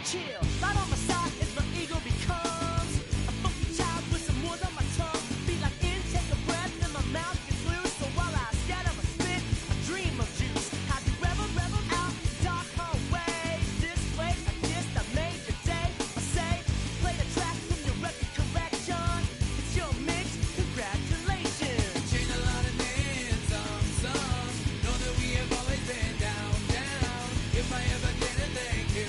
chill. Right on my side is my ego becomes a funky child with some words on my tongue. Feel like intake a breath and my mouth gets loose. So while I scatter my spit, I dream of juice. How to rebel out dark hallways. This way, I guess I made your day. I say, play the track from your record collection. It's your mix, congratulations. Change a lot of names, some know that we have always been down. If I ever get a thank you,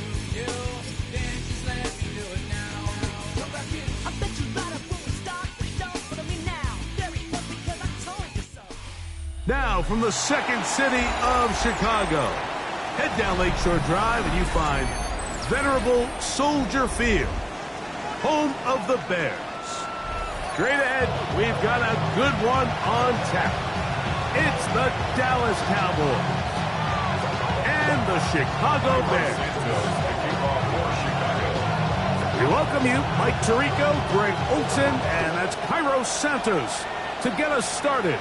then just let me do it now. Come back in. I bet you right up when we start the show, but I mean now, very tough because I told you so. Now from the second city of Chicago, head down Lakeshore Drive and you find venerable Soldier Field, home of the Bears. Straight ahead, we've got a good one on tap. It's the Dallas Cowboys and the Chicago Bears. We welcome you, Mike Tirico, Greg Olson, and that's Cairo Santos to get us started.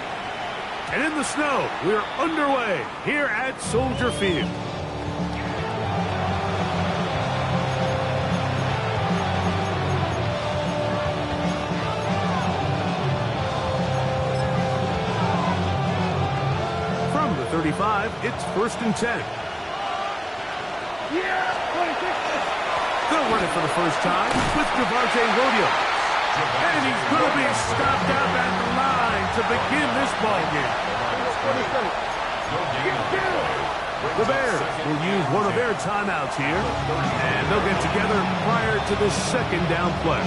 And in the snow, we're underway here at Soldier Field. From the 35, it's 1st and 10. They'll run it for the first time with Devontae Rodeo. And he's going to be stopped out at the line to begin this ball game. The Bears will use one of their timeouts here, and they'll get together prior to the second down play.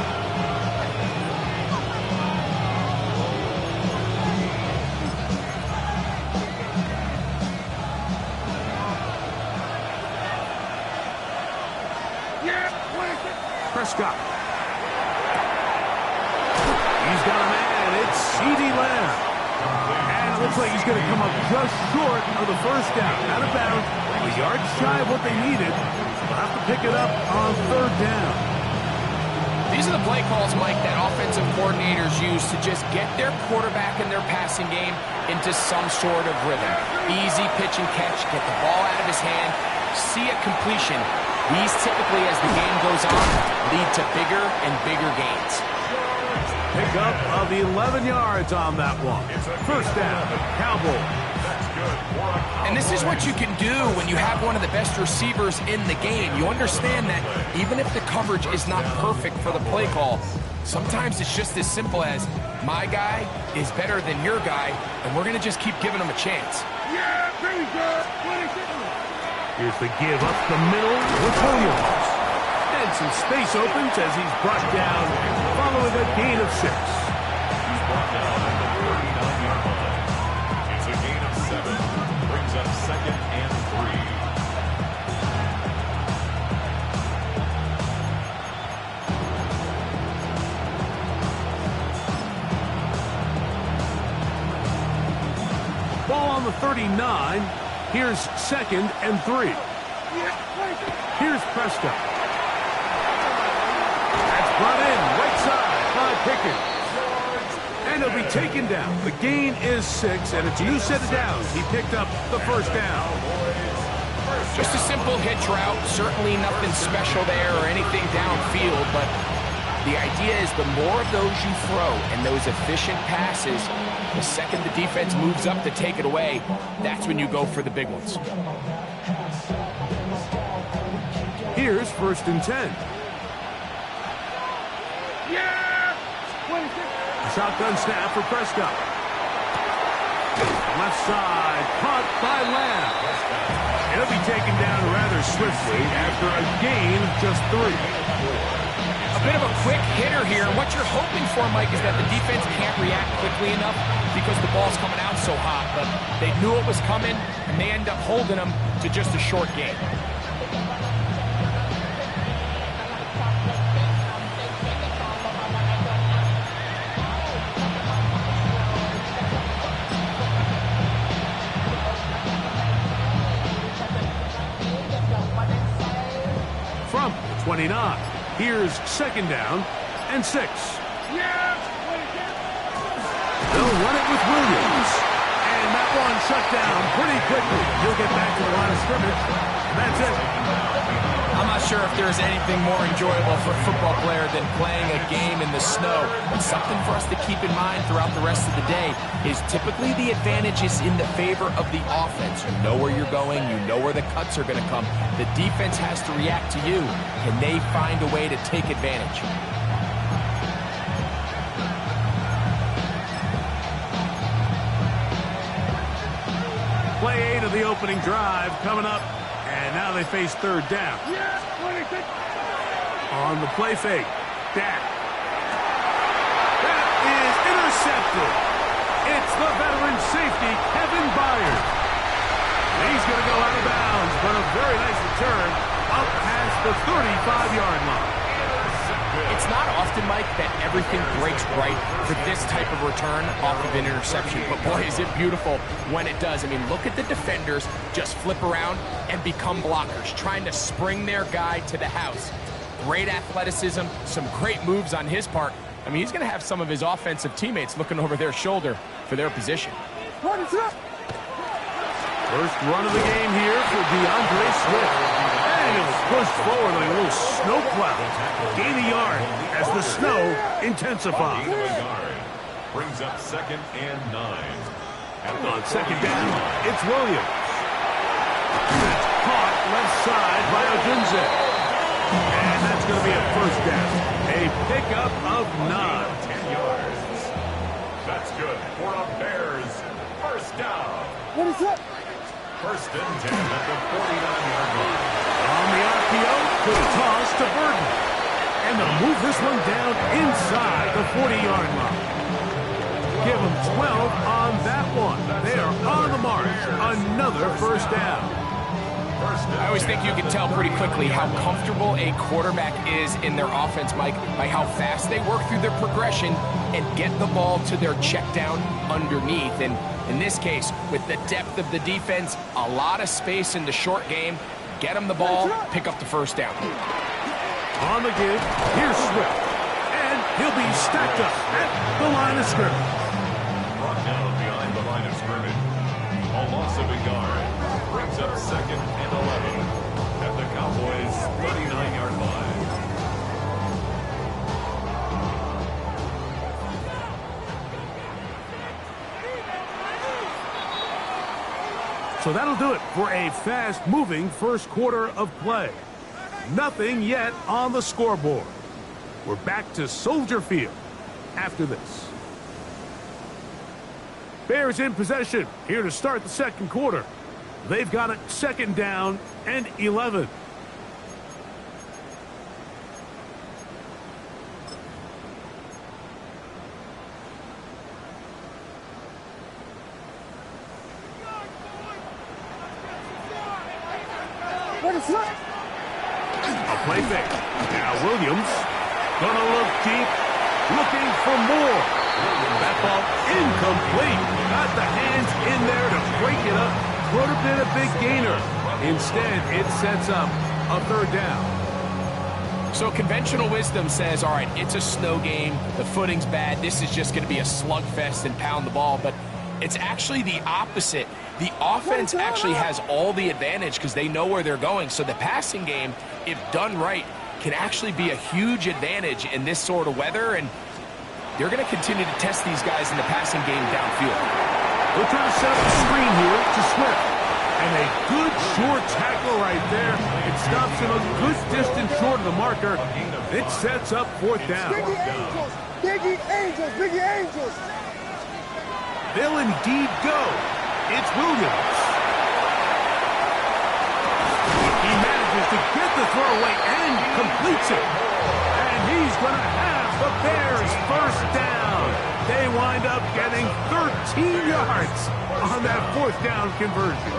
Prescott. He's got a man. It's CeeDee Lamb. And it looks like he's going to come up just short of the first down. Out of bounds. A yard shy of what they needed. They'll have to pick it up on 3rd down. These are the play calls, Mike, that offensive coordinators use to just get their quarterback and their passing game into some sort of rhythm. Easy pitch and catch, get the ball out of his hand, see a completion. These typically, as the game goes on, lead to bigger and bigger gains. Pickup of 11 yards on that one. 1st down, Cowboys. And this is what you can do when you have one of the best receivers in the game. You understand that even if the coverage is not perfect for the play call, sometimes it's just as simple as, my guy is better than your guy, and we're going to just keep giving him a chance. Here's the give up the middle with Williams. And some space opens as he's brought down following a gain of 6. He's brought down at the 39-yard line. It's a gain of 7. Brings up 2nd and 3. Ball on the 39. Here's 2nd and 3. Here's Prescott. That's brought in right side by Pickens. And he'll be taken down. The gain is 6, and it's a new set of downs. He picked up the 1st down. Just a simple hitch route. Certainly nothing special there or anything downfield, but the idea is the more of those you throw and those efficient passes, the second the defense moves up to take it away, that's when you go for the big ones. Here's 1st and 10. Shotgun snap for Prescott. Left side, caught by Lamb. He'll be taken down rather swiftly after a gain of just 3. A bit of a quick hitter here. What you're hoping for, Mike, is that the defense can't react quickly enough because the ball's coming out so hot. But they knew it was coming, and they end up holding them to just a short gain. From 29. Here's 2nd down and 6. They'll run it with Williams. And that one shut down pretty quickly. He'll get back to the line of scrimmage. And that's it. I'm not not sure if there's anything more enjoyable for a football player than playing a game in the snow. And something for us to keep in mind throughout the rest of the day is typically the advantage is in the favor of the offense. You know where you're going. You know where the cuts are going to come. The defense has to react to you. Can they find a way to take advantage? Play 8 of the opening drive coming up, and now they face third down. On the play fake, Dak. That is intercepted. It's the veteran safety, Kevin Byard. He's going to go out of bounds, but a very nice return up past the 35-yard line. It's not often, Mike, that everything breaks right for this type of return off of an interception. But, boy, is it beautiful when it does. I mean, look at the defenders just flip around and become blockers, trying to spring their guy to the house. Great athleticism, some great moves on his part. I mean, he's going to have some of his offensive teammates looking over their shoulder for their position. First run of the game here for DeAndre Swift. And it was pushed forward like a little snow cloud. Gain a yard as the snow intensifies. Brings up 2nd and 9. On second down, it's Williams. That's caught left side by Odunze. And that's going to be a first down. A pickup of 9. 10 yards. That's good for a Bears first down. What is up? First and 10 at the 49-yard line. On the RPO, to the toss to Burton. And they'll move this one down inside the 40-yard line. Give them 12 on that one. They are on the march. Another first down. I always think you can tell pretty quickly how comfortable a quarterback is in their offense, Mike, by how fast they work through their progression and get the ball to their check down underneath. And in this case, with the depth of the defense, a lot of space in the short game, get them the ball, pick up the first down. On the give, here's Swift. And he'll be stacked up at the line of scrimmage. Brought down behind the line of scrimmage. A loss of a yard. Brings up 2nd and 11 at the Cowboys' 39-yard line. So that'll do it for a fast-moving first quarter of play. Nothing yet on the scoreboard. We're back to Soldier Field after this. Bears in possession here to start the second quarter. They've got it 2nd down and 11. What is up? A play fake. Now Williams gonna look deep, looking for more. That ball incomplete. Got the hands in there to break it up. Could have been a big gainer. Instead, it sets up a third down. So conventional wisdom says, all right, it's a snow game. The footing's bad. This is just going to be a slugfest and pound the ball. But it's actually the opposite. The offense actually has all the advantage because they know where they're going. So the passing game, if done right, can actually be a huge advantage in this sort of weather. And they're going to continue to test these guys in the passing game downfield. They're trying to set up a screen here to Swift. And a good short tackle right there. It stops him a good distance short of the marker. It sets up fourth down. Biggie Angels! Biggie Angels! Biggie Angels! They'll indeed go. It's Williams. He manages to get the throw away and completes it. And he's going to have the Bears first down. They wind up getting 13 yards on that fourth down conversion.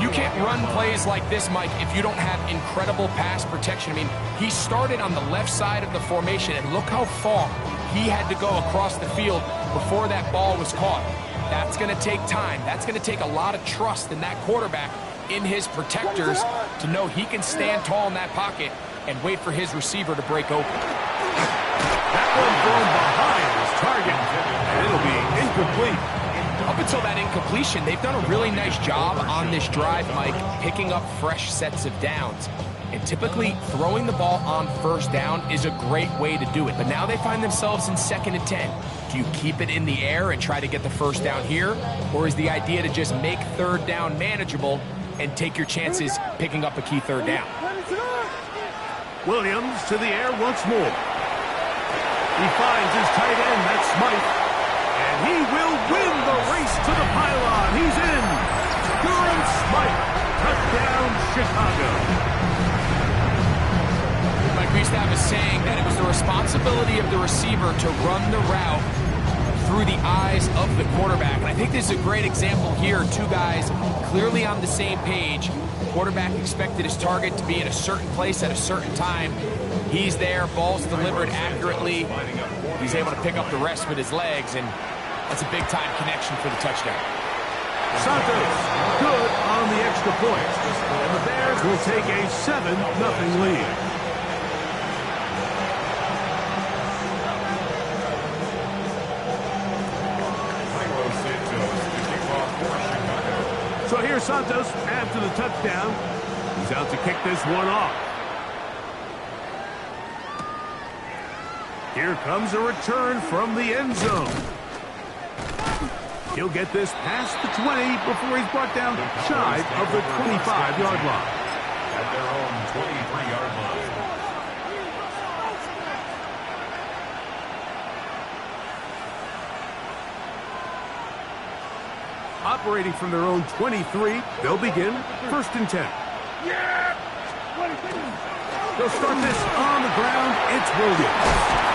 You can't run plays like this, Mike, if you don't have incredible pass protection. I mean, he started on the left side of the formation, and look how far he had to go across the field before that ball was caught. That's going to take time. That's going to take a lot of trust in that quarterback, in his protectors, to know he can stand tall in that pocket and wait for his receiver to break open. That one thrown behind his target, and it'll be incomplete. Up at until that incompletion, they've done a really nice job on this drive, Mike, picking up fresh sets of downs. And typically, throwing the ball on first down is a great way to do it. But now they find themselves in 2nd and 10. Do you keep it in the air and try to get the first down here? Or is the idea to just make 3rd down manageable and take your chances picking up a key 3rd down? Williams to the air once more. He finds his tight end, that's Smythe. And he will win the race to the pylon. He's in. Durham Smythe. Touchdown, Chicago. Like we used to have a saying that it was the responsibility of the receiver to run the route through the eyes of the quarterback. And I think this is a great example here. 2 guys clearly on the same page. Quarterback expected his target to be in a certain place at a certain time. He's there, ball's delivered accurately. He's able to pick up the rest with his legs, and that's a big-time connection for the touchdown. Santos, good on the extra point. And the Bears will take a 7-0 lead. So here's Santos after the touchdown. He's out to kick this one off. Here comes a return from the end zone. He'll get this past the 20 before he's brought down shy of the 25-yard line. At their own 23-yard line. Operating from their own 23, they'll begin 1st and 10. They'll start this on the ground. It's Williams.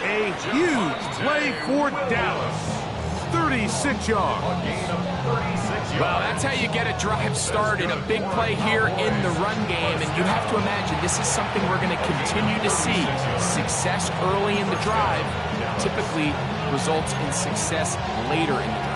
A huge play for Dallas. 36 yards. Well, that's how you get a drive started. A big play here in the run game, and you have to imagine this is something we're going to continue to see. Success early in the drive typically results in success later in the drive.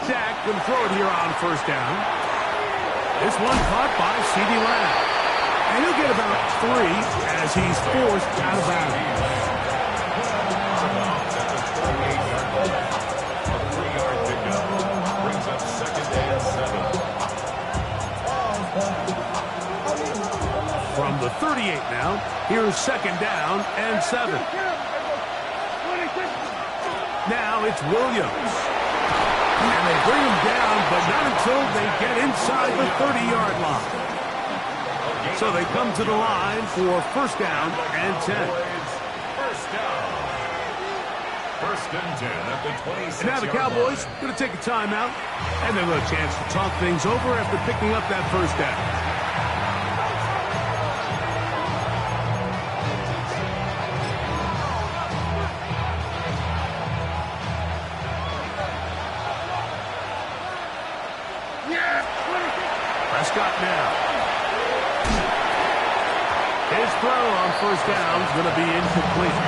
Jack going to throw it here on 1st down. This one caught by C.D. Lamb. And he'll get about 3 as he's forced out of bounds. A 3-yard pickup brings up 2nd and 7. From the 38 now, here's 2nd down and 7. Now it's Williams. And they bring him down, but not until they get inside the 30-yard line. So they come to the line for 1st down and 10. 1st down. 1st and 10 at the 26. And now the Cowboys going to take a timeout, and they'll have a chance to talk things over after picking up that 1st down. Prescott now. His throw on 1st down is going to be incomplete.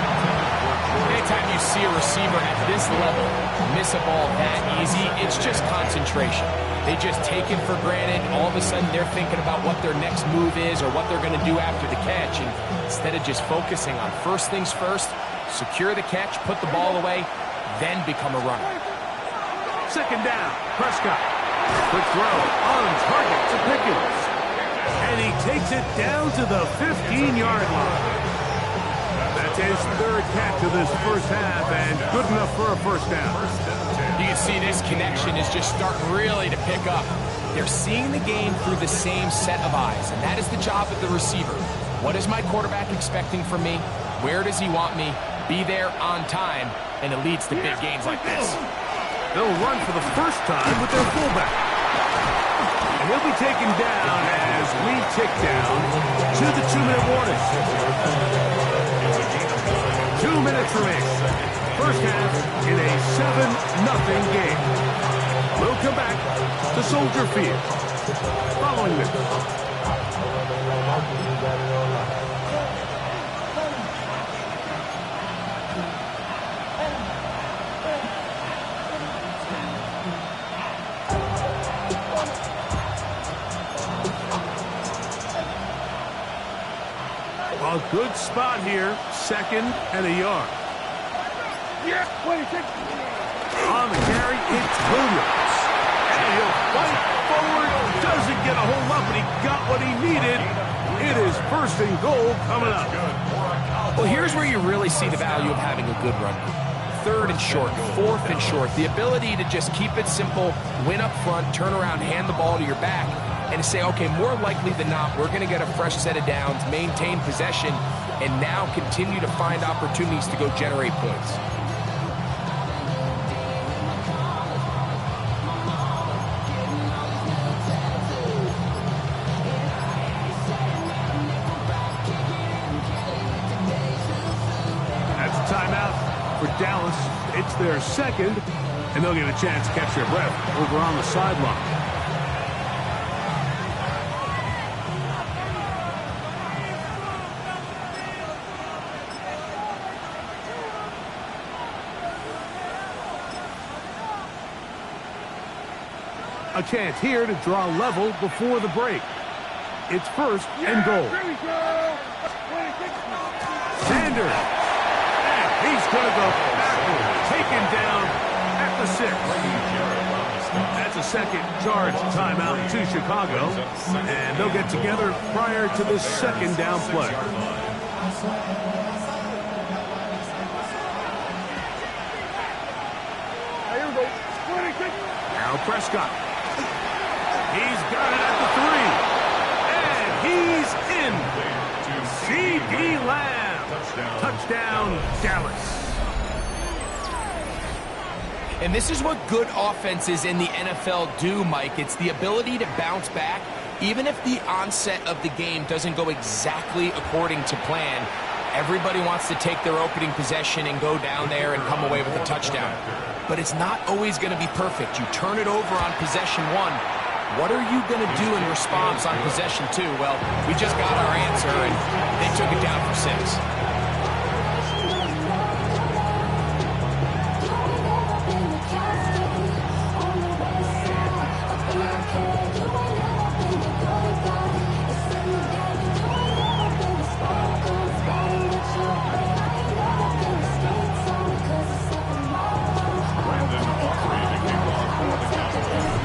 Anytime you see a receiver at this level miss a ball that easy, it's just concentration. They just take it for granted. All of a sudden, they're thinking about what their next move is or what they're going to do after the catch. And instead of just focusing on first things first, secure the catch, put the ball away, then become a runner. 2nd down, Prescott. Quick throw on target to Pickens. And he takes it down to the 15-yard line. That's his 3rd catch of this 1st half, and good enough for a 1st down. You can see this connection is just starting really to pick up. They're seeing the game through the same set of eyes, and that is the job of the receiver. What is my quarterback expecting from me? Where does he want me? Be there on time, and it leads to big games like this. They'll run for the first time with their fullback. And he'll be taken down as we tick down to the 2-minute warning. 2 minutes remaining. 1st half in a 7-0 game. We'll come back to Soldier Field following this. A good spot here, 2nd and a yard. On the carry, it's Williams. And he'll fight forward. Doesn't get a whole lot, but he got what he needed. It is 1st and goal coming up. Well, here's where you really see the value of having a good run. 3rd and short, 4th and short. The ability to just keep it simple, win up front, turn around, hand the ball to your back, and say, okay, more likely than not, we're going to get a fresh set of downs, maintain possession, and now continue to find opportunities to go generate points. That's a timeout for Dallas. It's their 2nd, and they'll get a chance to catch their breath over on the sideline. A chance here to draw level before the break. It's 1st and goal. Sanders. And he's going to go backwards. Taken down at the 6. That's a 2nd charge timeout to Chicago. And they'll get together prior to this 2nd down play. Now Prescott. He's got it at the 3. And he's in. C.D. Lamb. Touchdown, Dallas. And this is what good offenses in the NFL do, Mike. It's the ability to bounce back, even if the onset of the game doesn't go exactly according to plan. Everybody wants to take their opening possession and go down there and come away with a touchdown. But it's not always going to be perfect. You turn it over on possession 1. What are you going to do in response on possession 2? Well, we just got our answer, and they took it down for 6.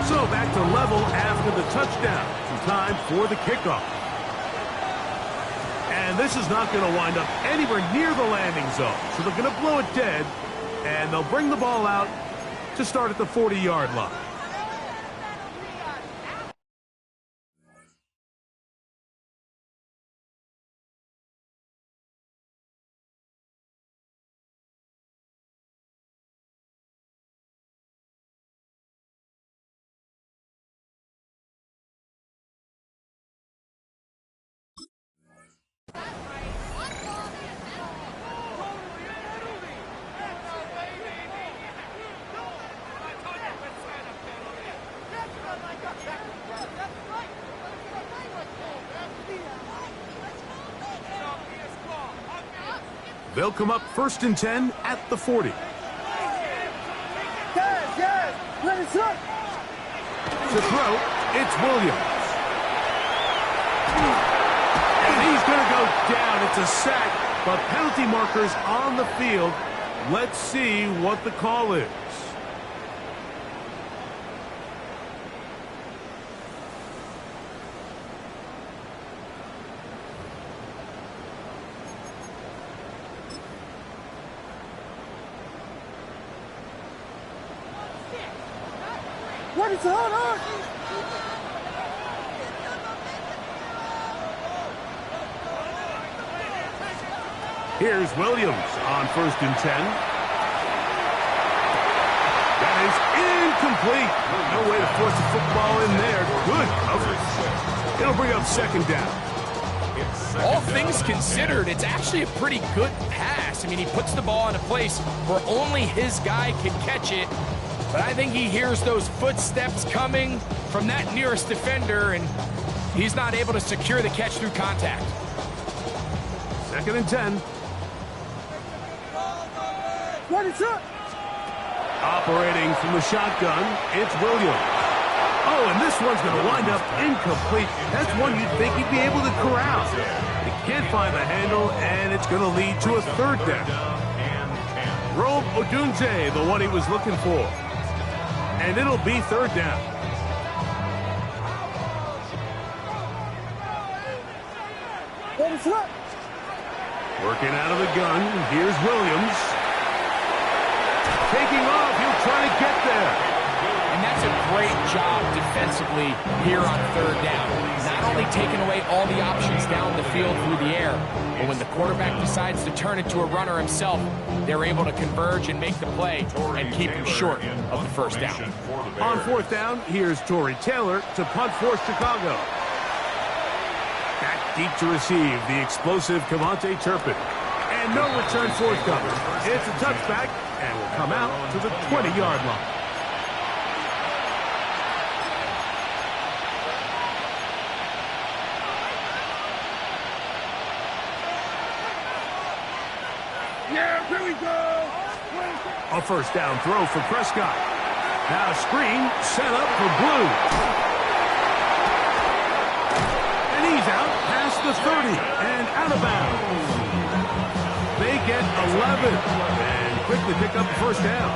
So back to level after the touchdown. Time for the kickoff. And this is not going to wind up anywhere near the landing zone. So they're going to blow it dead, and they'll bring the ball out to start at the 40-yard line. They'll come up 1st and 10 at the 40. Let it up. To throw, it's Williams. And he's going to go down. It's a sack, but penalty markers on the field. Let's see what the call is. What is on? Here's Williams on 1st and 10. That is incomplete. No way to force the football in there. Good coverage. It'll bring up 2nd down. All things considered, it's actually a pretty good pass. I mean, he puts the ball in a place where only his guy can catch it. But I think he hears those footsteps coming from that nearest defender, and he's not able to secure the catch through contact. 2nd and 10. What is up? Operating from the shotgun, it's Williams. Oh, Oh, and this one's going to wind up incomplete. That's one you'd think he'd be able to corral. He can't find the handle, and it's going to lead to a third down. Rome Odunze, the one he was looking for. And it'll be third down. Working out of the gun, here's Williams. Taking off, he'll try to get there. And that's a great job defensively here on third down. Not only taking away all the options down the field through the air, but when the quarterback decides to turn it to a runner himself, they're able to converge and make the play and keep him short of the first down. On fourth down, here's Torrey Taylor to punt for Chicago. Back deep to receive the explosive Cavante Turpin. And no return forthcoming. It's a touchback and will come out to the 20-yard line. A first down throw for Prescott. Now a screen set up for Blue. And he's out past the 30 and out of bounds. They get 11 and quickly pick up the first down.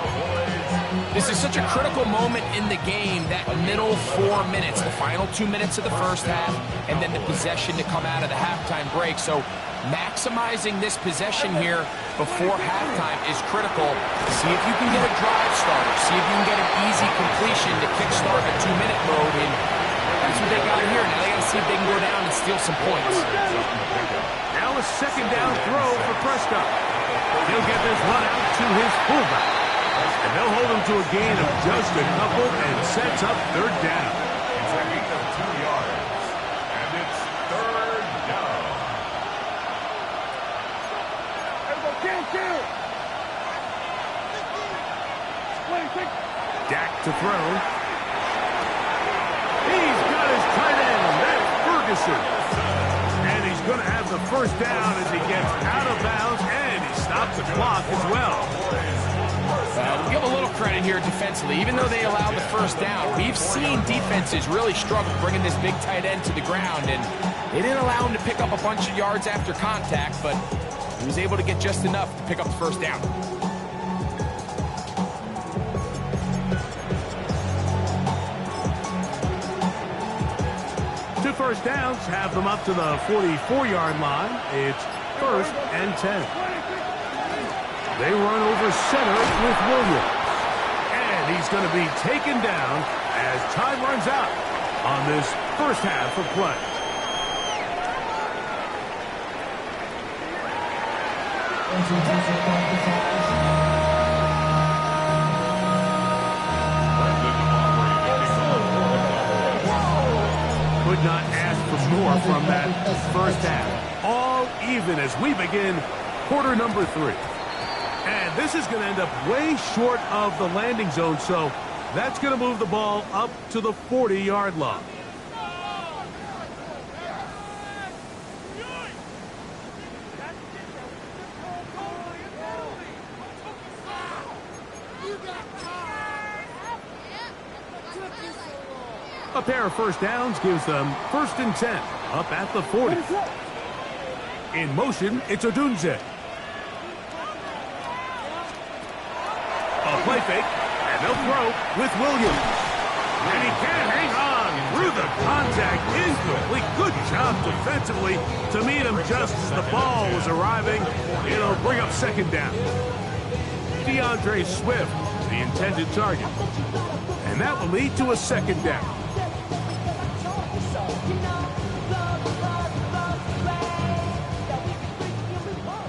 This is such a critical moment in the game, that middle 4 minutes, the final 2 minutes of the first half, and then the possession to come out of the halftime break. So maximizing this possession here before halftime is critical. See if you can get a drive starter. See if you can get an easy completion to kickstart a 2-minute mode. And that's what they got here. Now they got to see if they can go down and steal some points. Now a second down throw for Prescott. He'll get this one out to his fullback. And they'll hold him to a gain of just a couple and sets up third down. It's a gain of 2 yards. And it's third down. Dak to throw. He's got his tight end. That's Ferguson. And he's going to have the first down as he gets out of bounds, and he stops the clock as well. We'll give a little credit here defensively. Even though they allowed the first down, we've seen defenses really struggle bringing this big tight end to the ground, and they didn't allow him to pick up a bunch of yards after contact, but he was able to get just enough to pick up the first down. Two first downs have them up to the 44-yard line. It's first and 10. They run over center with Williams. And he's going to be taken down as time runs out on this first half of play. Could not ask for more from that first half. All even as we begin quarter number 3. And this is going to end up way short of the landing zone, so that's going to move the ball up to the 40-yard line. A pair of first downs gives them first and 10, up at the 40. In motion, it's Odunze. A play fake, and they'll throw with Williams. And he can't hang on through the contact. Incomplete. Good job defensively to meet him just as the ball was arriving. It'll bring up second down. DeAndre Swift, the intended target. And that will lead to a second down.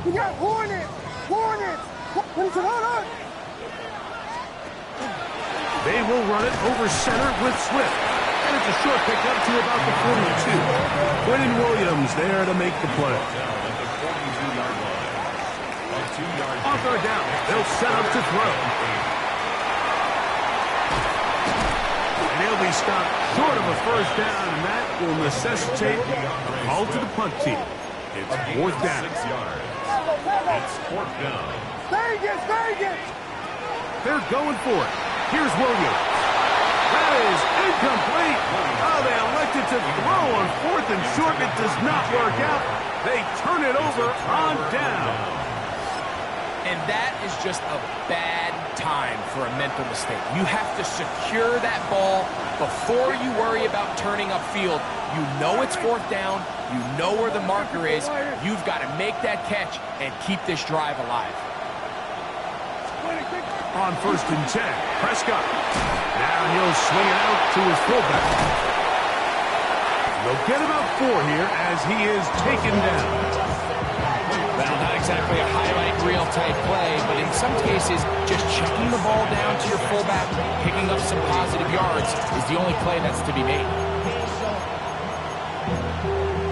We got Hornets! Hold on! They will run it over center with Swift. And it's a short pickup to about the 42. Quentin Williams there to make the play. On third down, they'll set up to throw. And he'll be stopped short of a first down, and that will necessitate a call to the punt team. It's fourth down. 6 yards. It's fourth down. Vegas! They're going for it. Here's Williams. That is incomplete. They turn it over on down. And that is just a bad time for a mental mistake. You have to secure that ball before you worry about turning upfield. You know it's fourth down. You know where the marker is. You've got to make that catch and keep this drive alive. On 1st and 10, Prescott. Now he'll swing it out to his fullback. They'll get about 4 here as he is taken down. Well, not exactly a highlight reel type play, but in some cases, just checking the ball down to your fullback, picking up some positive yards is the only play that's to be made.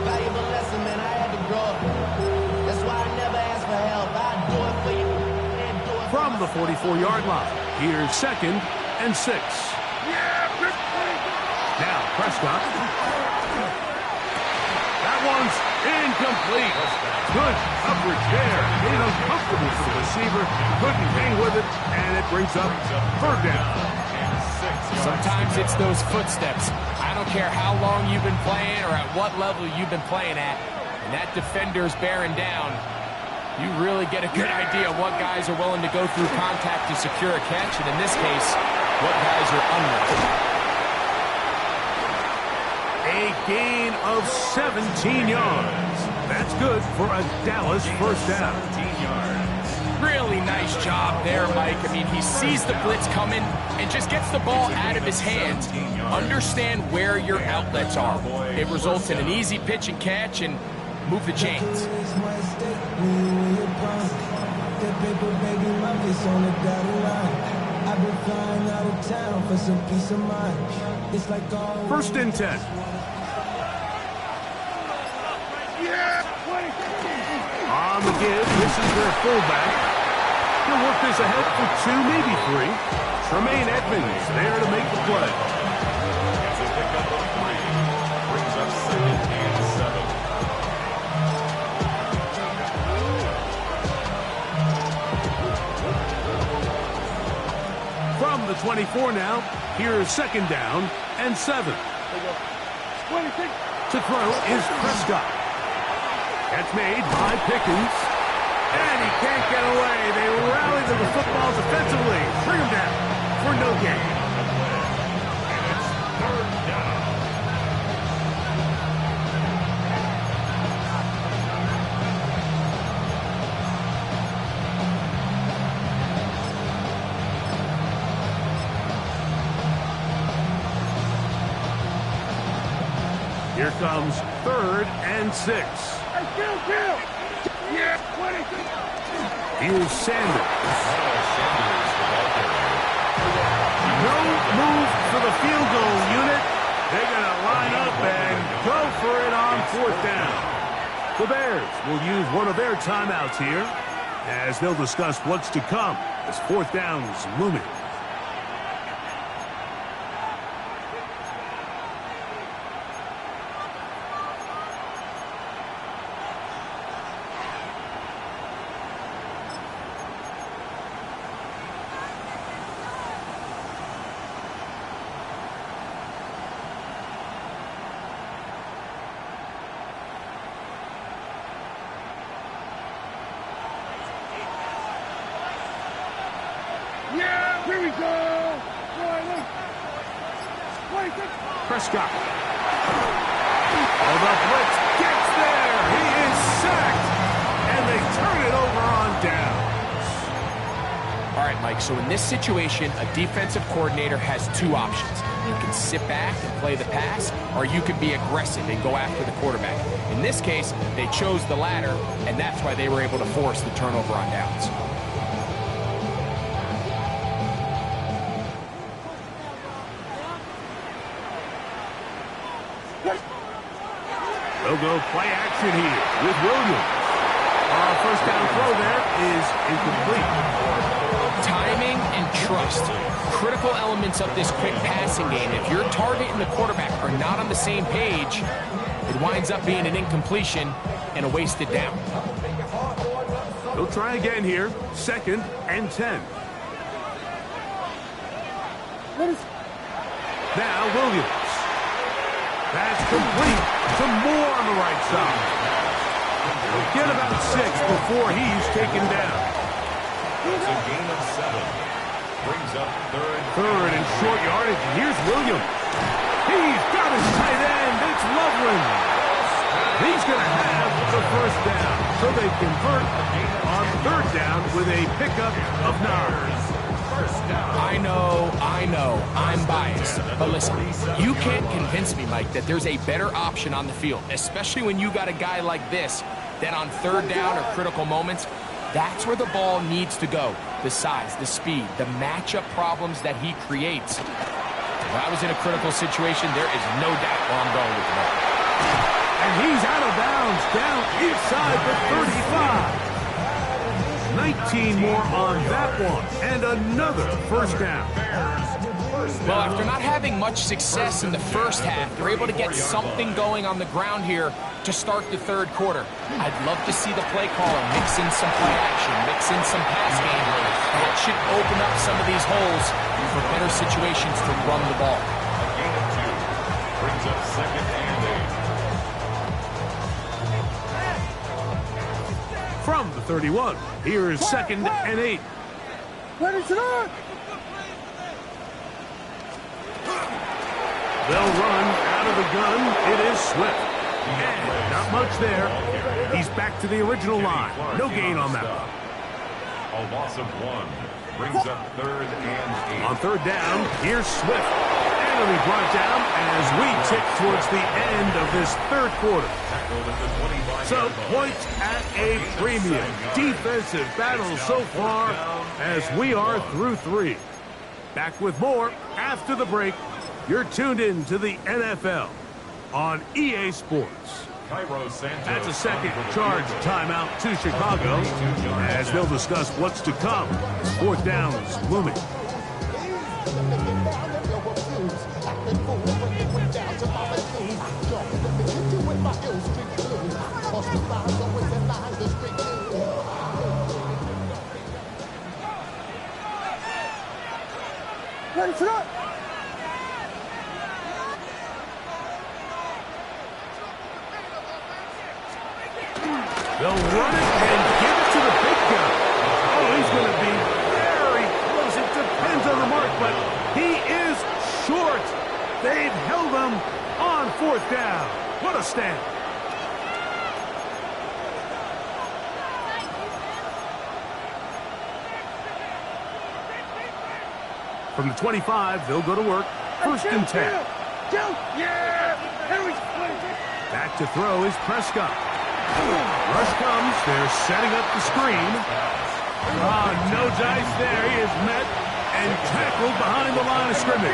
Valuable lesson, man. I had to grow up. That's why I never ask for help. I do it for you. From the 44-yard line, here's 2nd and 6. Now Prescott. That one's incomplete. Good coverage there. Made it uncomfortable for the receiver. Couldn't hang with it, and it brings up 3rd down. Sometimes it's those footsteps. I don't care how long you've been playing or at what level you've been playing at. And that defender's bearing down. You really get a good idea of what guys are willing to go through contact to secure a catch, and in this case, what guys are unwilling. A gain of 17 yards. That's good for a Dallas 1st down. Really nice job there, Mike. I mean, he sees the blitz coming and just gets the ball out of his hands. Understand where your outlets are. It results in an easy pitch and catch and move the chains. 1st and 10. On the give, this is their fullback. He'll work this ahead for 2, maybe 3. Tremaine Edmonds there to make the play. It's a pickup of 3. Brings up 2nd and 7. From the 24 now, here's 2nd down and 7. To throw is Prescott. That's made by Pickens. And he can't get away. They rally to the football defensively. Bring him down for no gain. And it's 3rd down. Here comes 3rd and 6. Kill. Yeah, 20. Here's Sanders. No move for the field goal unit. They're going to line up and go for it on 4th down. The Bears will use one of their timeouts here as they'll discuss what's to come as 4th down is looming. Yeah, here we go. Prescott. Oh, the blitz gets there. He is sacked. And they turn it over on downs. All right, Mike, so in this situation, a defensive coordinator has 2 options. You can sit back and play the pass, or you can be aggressive and go after the quarterback. In this case, they chose the latter, and that's why they were able to force the turnover on downs. They'll go play action here with Williams. 1st down throw there is incomplete. Timing and trust, critical elements of this quick passing game. If your target and the quarterback are not on the same page, it winds up being an incompletion and a wasted down. They'll try again here. 2nd and 10. Now Williams. That's complete. Some more on the right side. Get about 6 before he's taken down. It's a gain of 7. Brings up Third and short yardage. And here's Williams. He's got his tight end. It's Loveland. He's going to have the first down. So they convert on third down with a pickup of 9. I know, I'm biased. But listen, you can't convince me, Mike, that there's a better option on the field, especially when you got a guy like this, that on third down or critical moments, that's where the ball needs to go. The size, the speed, the matchup problems that he creates. If I was in a critical situation, there is no doubt where I'm going with the ball. And he's out of bounds, down inside the 35. 19 more on that one, and another first down. Well, after not having much success in the first half, they're able to get something going on the ground here to start the third quarter. I'd love to see the play caller mix in some play action, mix in some pass game. That should open up some of these holes for better situations to run the ball. a gain of 2. Brings up 2nd and 8. From the 31, here's 2nd and 8. Ready to run. They'll run out of the gun. It is Swift. And not much there. He's back to the original line. No gain on that one. A loss of 1. Brings up 3rd and 8. On third down, here's Swift. And he'll be brought down as we tick towards the end of this third quarter. Tackled at the 25. So points at a premium. Defensive battle so far as we are through 3. Back with more after the break. You're tuned in to the NFL on EA Sports. That's a second charge timeout to Chicago as they'll discuss what's to come. Fourth down is looming. Ready to run. They'll run it and give it to the big guy. Oh, he's going to be very close. It depends on the mark, but he is short. They've held him on fourth down. What a stand. From the 25, they'll go to work. First and 10. Yeah! Here we go. Back to throw is Prescott. Rush comes. They're setting up the screen. No dice there. He is met and tackled behind the line of scrimmage.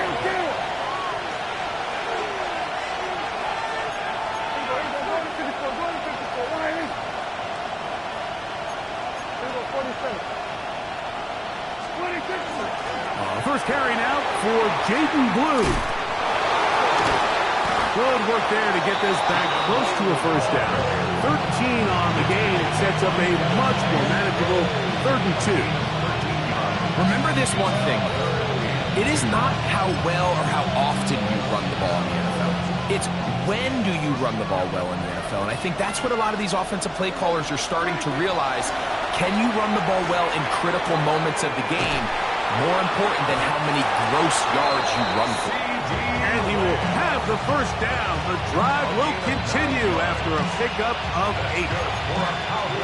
First carry now for Jaden Blue. Good work there to get this back close to a first down. 13 on the game. It sets up a much more manageable 3rd and 2. Remember this one thing. It is not how well or how often you run the ball in the NFL. It's when do you run the ball well in the NFL. And I think that's what a lot of these offensive play callers are starting to realize. Can you run the ball well in critical moments of the game? More important than how many gross yards you run for. And he will have the first down. The drive will continue after a pickup of 8.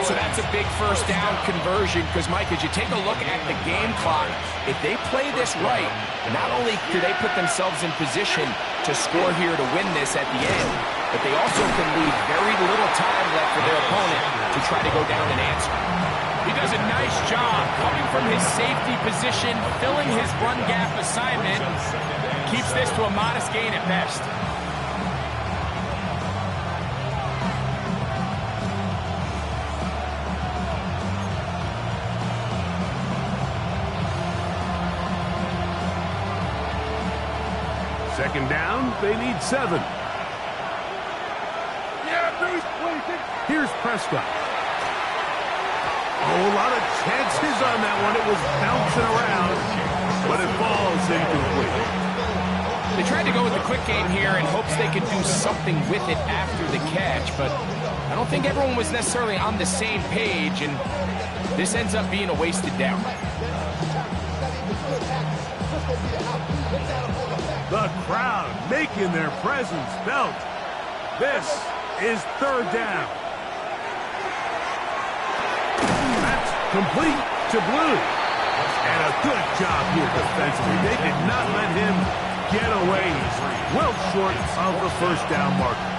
So that's a big first down conversion because, Mike, as you take a look at the game clock, if they play this right, not only do they put themselves in position to score here to win this at the end, but they also can leave very little time left for their opponent to try to go down and answer. He does a nice job coming from his safety position, filling his run gap assignment. Keeps this to a modest gain at best. Second down, they need 7. Yeah, Bruce, 26. Here's Prescott. Oh, a lot of chances on that one. It was bouncing around, but it falls incomplete. They tried to go with the quick game here in hopes they could do something with it after the catch, but I don't think everyone was necessarily on the same page, and this ends up being a wasted down. The crowd making their presence felt. This is third down. That's complete to Blue. And a good job here defensively. They did not let him get away. Well short of the first down marker.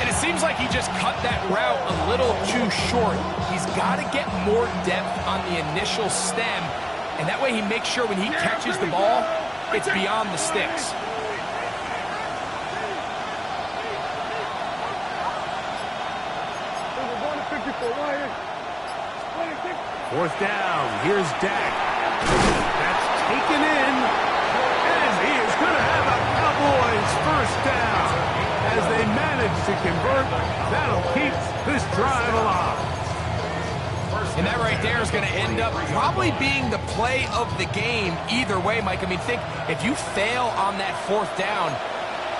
And it seems like he just cut that route a little too short. He's got to get more depth on the initial stem, and that way he makes sure when he catches the ball, it's beyond the sticks. Fourth down. Here's Dak. That's taken in. And he is going to have a Cowboys first down. As they manage to convert, that'll keep this drive alive. And that right there is going to end up probably being the play of the game either way, Mike. I mean, think, if you fail on that fourth down,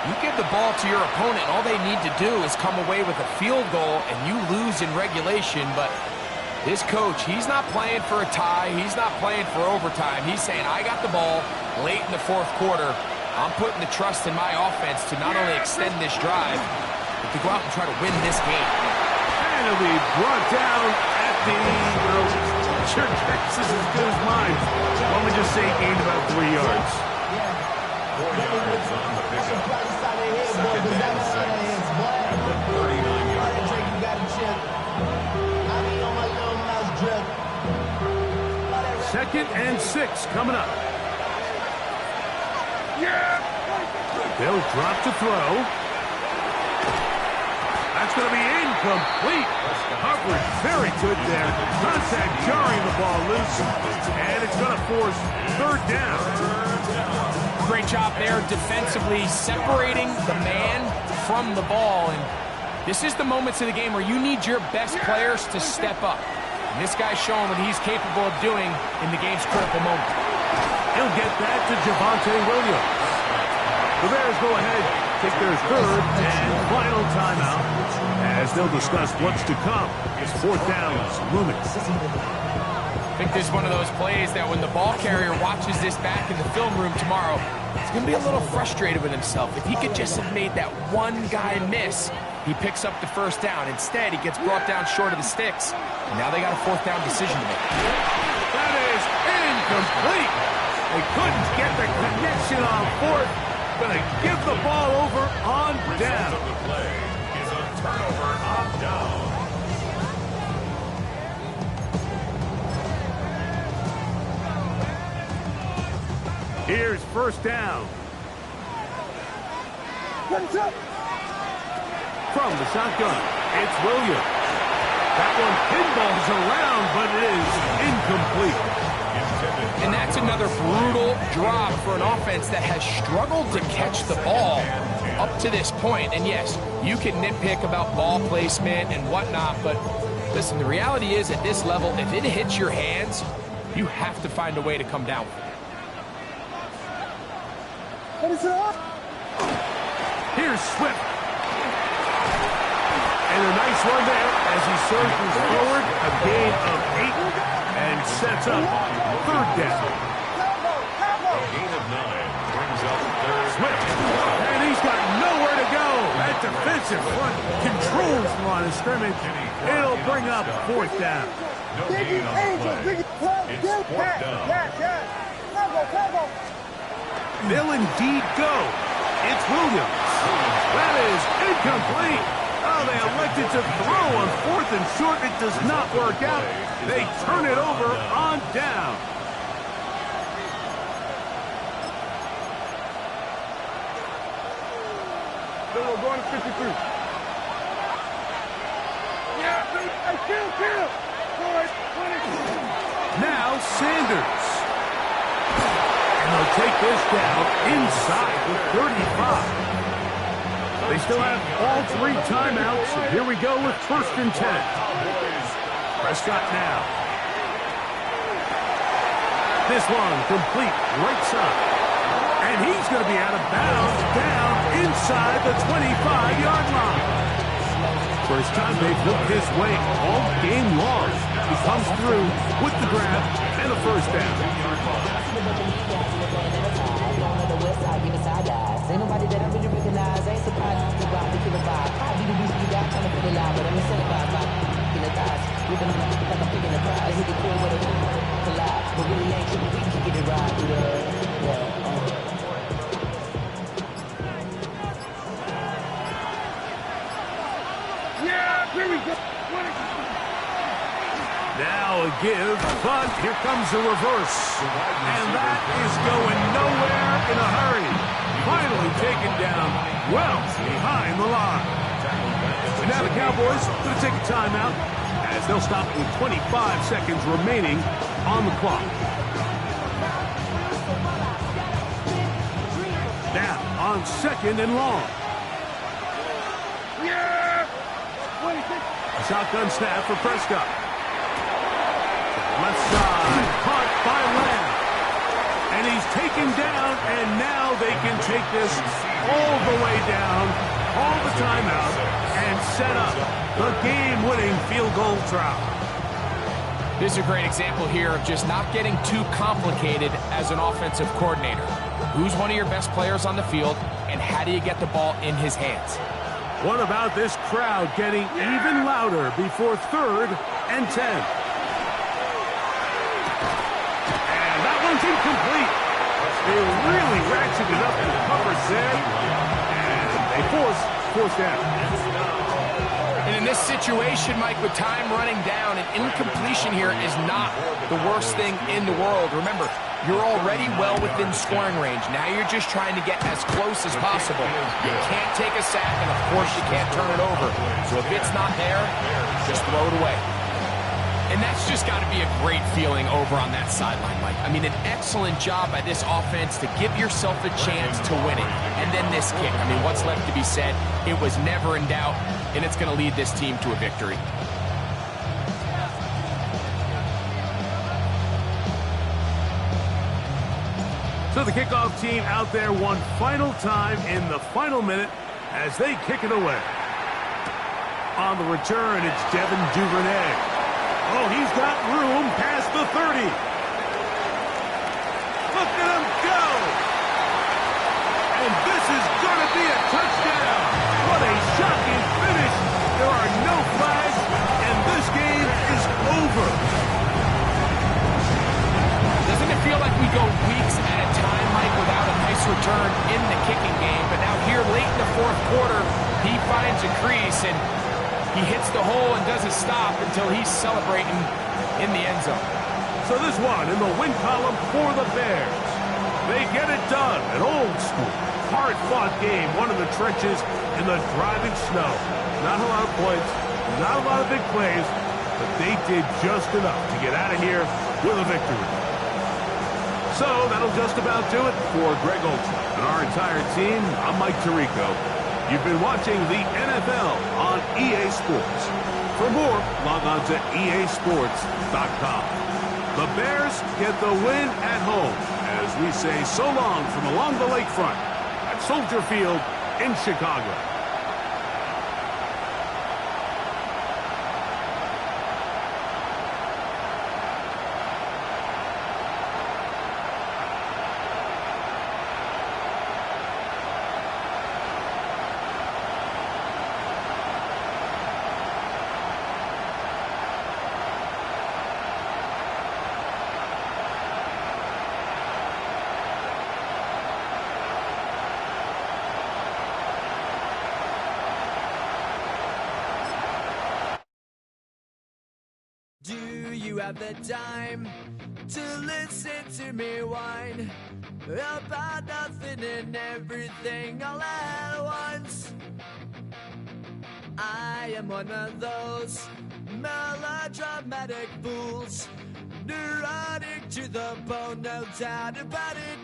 you give the ball to your opponent. All they need to do is come away with a field goal, and you lose in regulation. But this coach, he's not playing for a tie. He's not playing for overtime. He's saying, I got the ball late in the fourth quarter. I'm putting the trust in my offense to not only extend this drive, but to go out and try to win this game. And it'll be brought down at the, your guess is as good as mine. Let me just say gained about 3 yards. 4 yards on the pickup. Second and 6 at the 39-yard line. Second and 6 coming up. They'll drop to throw. That's going to be incomplete. Coverage very good there. Contact jarring the ball loose. And it's going to force third down. Great job there defensively, separating the man from the ball. And this is the moments of the game where you need your best players to step up. And this guy's showing what he's capable of doing in the game's critical moment. He'll get that to Javonte Williams. The Bears go ahead, take their third and final timeout as they'll discuss what's to come. It's fourth downs looming. I think this is one of those plays that when the ball carrier watches this back in the film room tomorrow, he's going to be a little frustrated with himself. If he could just have made that one guy miss, he picks up the first down. Instead, he gets brought down short of the sticks. And now they got a fourth down decision to make. That is incomplete. They couldn't get the connection on fourth. Going to give the ball over on down. Of the play is a turnover on down. Here's first down. From the shotgun, it's Williams. That one pinballs around, but it is incomplete. And that's another brutal drop for an offense that has struggled to catch the ball up to this point. And yes, you can nitpick about ball placement and whatnot, but listen, the reality is at this level, if it hits your hands, you have to find a way to come down with it. Here's Swift. And a nice run there as he surges forward, a gain of 8, and sets up third down. A gain of 9 brings up third. Swift, and he's got nowhere to go. That defensive front controls the line of scrimmage. It'll bring up fourth down. No gain on the play. It's fourth down. They'll indeed go. It's Williams. That is incomplete. Oh, they elected to throw on fourth and short. It does not work out. They turn it over on down. Then we're going to 53. Yeah, kill. Boy, 20. Now Sanders. And they'll take this down inside the 35. They still have all 3 timeouts. And here we go with first and 10. Prescott now. This one complete right side. And he's going to be out of bounds down inside the 25-yard line. First time they've looked this way all game long. He comes through with the grab and a first down. Ain't nobody that I really recognize. Ain't surprised to rock the killer vibe. I be the beast you got trying to feel alive, but I'm incentivized by in the thighs. Ripping like I'm picking the prize. Hit the cool with a collide. But really ain't tripping, we can get it right through the Yeah, here we go. Now a give, but here comes a reverse. And that is going nowhere in a hurry. Finally taken down well behind the line. And now the Cowboys going to take a timeout as they'll stop with 25 seconds remaining on the clock. Now on second and long. Yeah! A shotgun snap for Prescott. Left side, caught by Lamb. And he's taken down, and now they can take this all the way down, all the time out, and set up the game-winning field goal try. This is a great example here of just not getting too complicated as an offensive coordinator. Who's one of your best players on the field, and how do you get the ball in his hands? What about this crowd getting even louder before 3rd and 10? Incomplete. They really ratcheted up the coverage there, and they forced down. And in this situation, Mike, with time running down, an incompletion here is not the worst thing in the world. Remember, you're already well within scoring range. Now you're just trying to get as close as possible. You can't take a sack, and of course you can't turn it over. So if it's not there, just throw it away. And that's just got to be a great feeling over on that sideline, Mike. I mean, an excellent job by this offense to give yourself a chance to win it. And then this kick. I mean, what's left to be said? It was never in doubt, and it's going to lead this team to a victory. So the kickoff team out there one final time in the final minute as they kick it away. On the return, it's Devin Duvernay. Oh, he's got room past the 30. Look at him go. And this is going to be a touchdown. What a shocking finish. There are no flags, and this game is over. Doesn't it feel like we go weeks at a time, Mike, without a nice return in the kicking game? But now here late in the 4th quarter, he finds a crease, and he hits the hole and doesn't stop until he's celebrating in the end zone. So this one in the win column for the Bears. They get it done. An old school, hard-fought game. One of the trenches in the driving snow. Not a lot of points, not a lot of big plays, but they did just enough to get out of here with a victory. So that'll just about do it for Greg Olson and our entire team. I'm Mike Tirico. You've been watching the NFL on EA Sports. For more, log on to easports.com. The Bears get the win at home as we say so long from along the lakefront at Soldier Field in Chicago. Do you have the time to listen to me whine about nothing and everything all at once? I am one of those melodramatic fools, neurotic to the bone, no doubt about it.